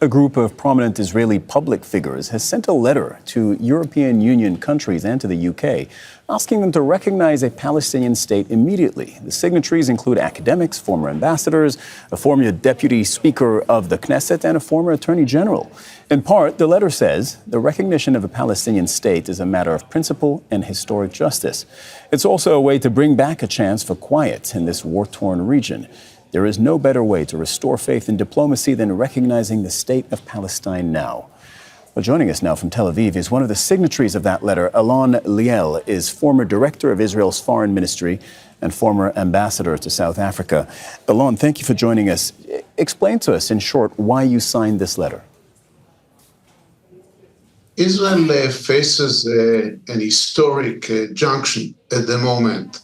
A group of prominent Israeli public figures has sent a letter to European Union countries and to the UK, asking them to recognize a Palestinian state immediately. The signatories include academics, former ambassadors, a former deputy speaker of the Knesset, and a former attorney general. In part, the letter says the recognition of a Palestinian state is a matter of principle and historic justice. It's also a way to bring back a chance for quiet in this war-torn region. There is no better way to restore faith in diplomacy than recognizing the state of Palestine now. Well, joining us now from Tel Aviv is one of the signatories of that letter. Alon Liel is former director of Israel's foreign ministry and former ambassador to South Africa. Alon, thank you for joining us. Explain to us, in short, why you signed this letter. Israel faces an historic junction at the moment.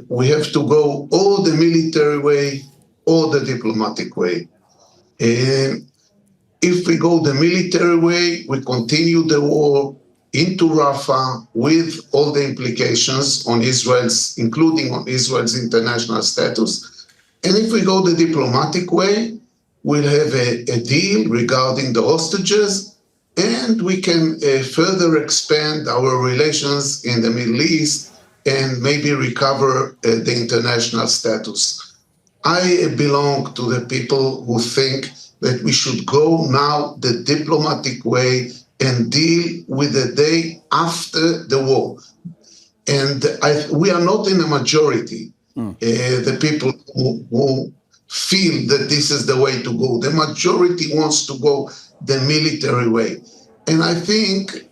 We have to go or the military way or the diplomatic way. If we go the military way, we continue the war into Rafah with all the implications on Israel's, including on Israel's international status. And if we go the diplomatic way, we'll have a deal regarding the hostages, and we can further expand our relations in the Middle East and maybe recover the international status. I belong to the people who think that we should go now the diplomatic way and deal with the day after the war. And we are not in a majority, the people who feel that this is the way to go. The majority wants to go the military way. And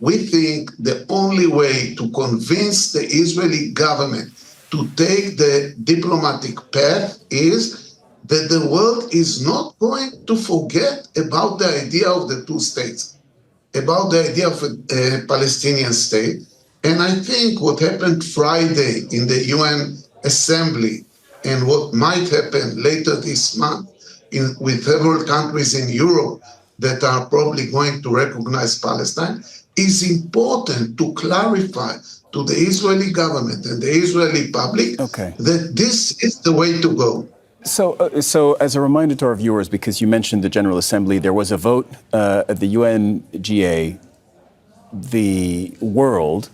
we think the only way to convince the Israeli government to take the diplomatic path is that the world is not going to forget about the idea of the two states, about the idea of a Palestinian state. And I think what happened Friday in the UN Assembly and what might happen later this month with several countries in Europe that are probably going to recognize Palestine is important to clarify to the Israeli government and the Israeli public that this is the way to go. So as a reminder to our viewers, because you mentioned the General Assembly, there was a vote at the UNGA, the world,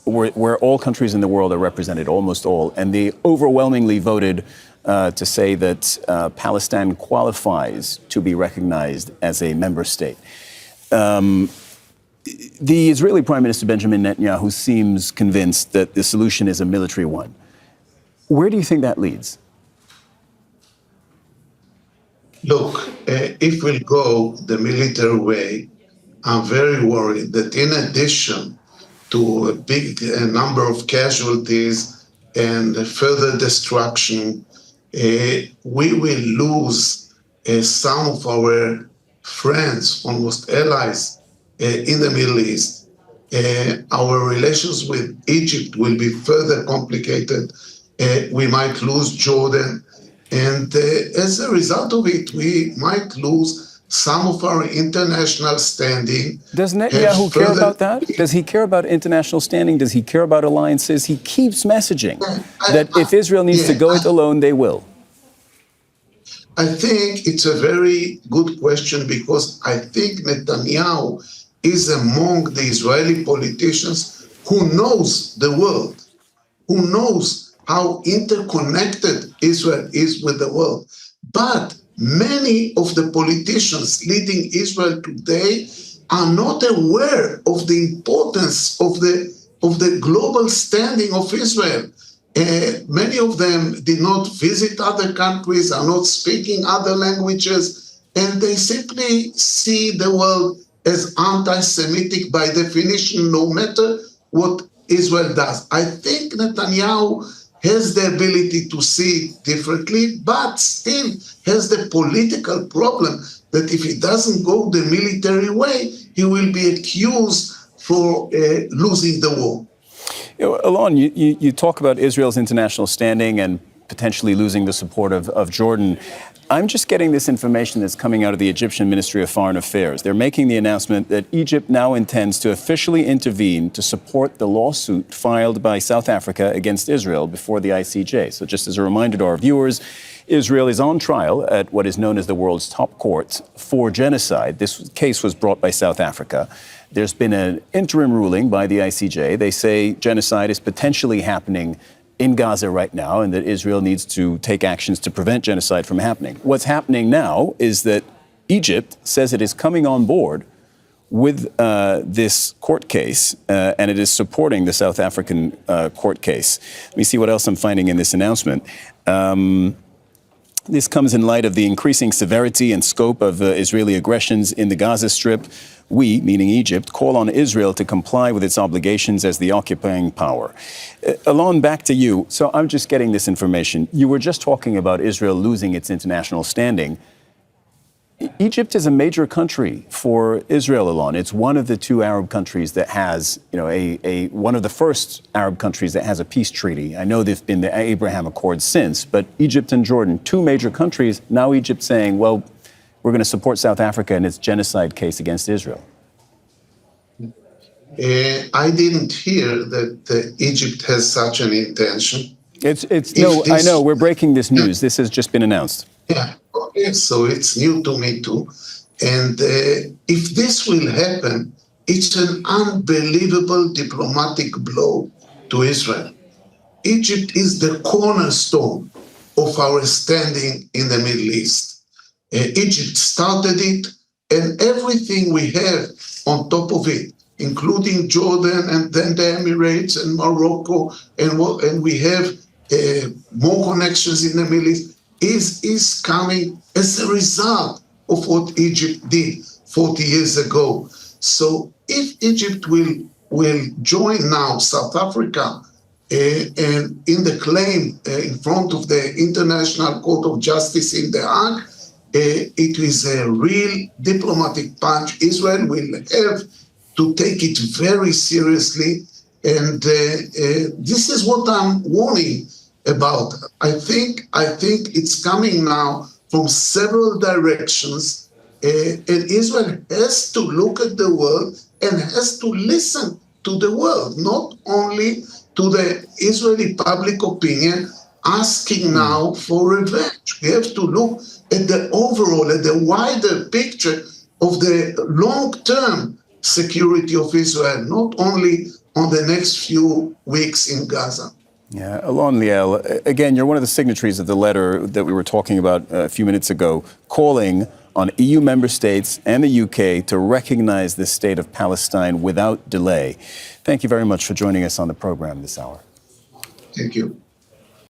where all countries in the world are represented, almost all, and they overwhelmingly voted to say that Palestine qualifies to be recognized as a member state. The Israeli Prime Minister Benjamin Netanyahu seems convinced that the solution is a military one. Where do you think that leads? Look, if we'll go the military way, I'm very worried that in addition to a big number of casualties and further destruction, we will lose some of our friends, almost allies, in the Middle East. Our relations with Egypt will be further complicated. We might lose Jordan. And as a result of it, we might lose some of our international standing. Does Netanyahu care about that? Does he care about international standing? Does he care about alliances? He keeps messaging that if Israel needs to go it alone, they will. I think it's a very good question because I think Netanyahu is among the Israeli politicians who knows the world, who knows how interconnected Israel is with the world. But many of the politicians leading Israel today are not aware of the importance of the global standing of Israel. Many of them did not visit other countries, are not speaking other languages, and they simply see the world as anti-Semitic by definition, no matter what Israel does. I think Netanyahu has the ability to see it differently, but still has the political problem that if he doesn't go the military way, he will be accused for losing the war. Alon, you talk about Israel's international standing and potentially losing the support of Jordan. I'm just getting this information that's coming out of the Egyptian Ministry of Foreign Affairs. They're making the announcement that Egypt now intends to officially intervene to support the lawsuit filed by South Africa against Israel before the ICJ. So just as a reminder to our viewers, Israel is on trial at what is known as the world's top court for genocide. This case was brought by South Africa. There's been an interim ruling by the ICJ. They say genocide is potentially happening in Gaza right now and that Israel needs to take actions to prevent genocide from happening. What's happening now is that Egypt says it is coming on board with this court case, and it is supporting the South African court case. Let me see what else I'm finding in this announcement. This comes in light of the increasing severity and scope of Israeli aggressions in the Gaza Strip. We, meaning Egypt, call on Israel to comply with its obligations as the occupying power. Alon, back to you. So I'm just getting this information. You were just talking about Israel losing its international standing. Egypt is a major country for Israel, Alon. It's one of the two Arab countries that has, one of the first Arab countries that has a peace treaty. I know there've been the Abraham Accords since, but Egypt and Jordan, two major countries. Now Egypt saying, well, we're going to support South Africa in its genocide case against Israel. I didn't hear that Egypt has such an intention. I know, we're breaking this news. This has just been announced. Yeah, okay, so it's new to me too. And if this will happen, it's an unbelievable diplomatic blow to Israel. Egypt is the cornerstone of our standing in the Middle East. Egypt started it, and everything we have on top of it, including Jordan and then the Emirates and Morocco, and we have more connections in the Middle East, is coming as a result of what Egypt did 40 years ago. So if Egypt will join now South Africa and in the claim in front of the International Court of Justice in The Hague, it is a real diplomatic punch. Israel will have to take it very seriously. And this is what I'm warning about. I think it's coming now from several directions, and Israel has to look at the world and has to listen to the world, not only to the Israeli public opinion asking now for revenge. We have to look at the overall, at the wider picture of the long-term security of Israel, not only on the next few weeks in Gaza. Yeah, Alon Liel, again, you're one of the signatories of the letter that we were talking about a few minutes ago, calling on EU member states and the UK to recognize the state of Palestine without delay. Thank you very much for joining us on the program this hour. Thank you.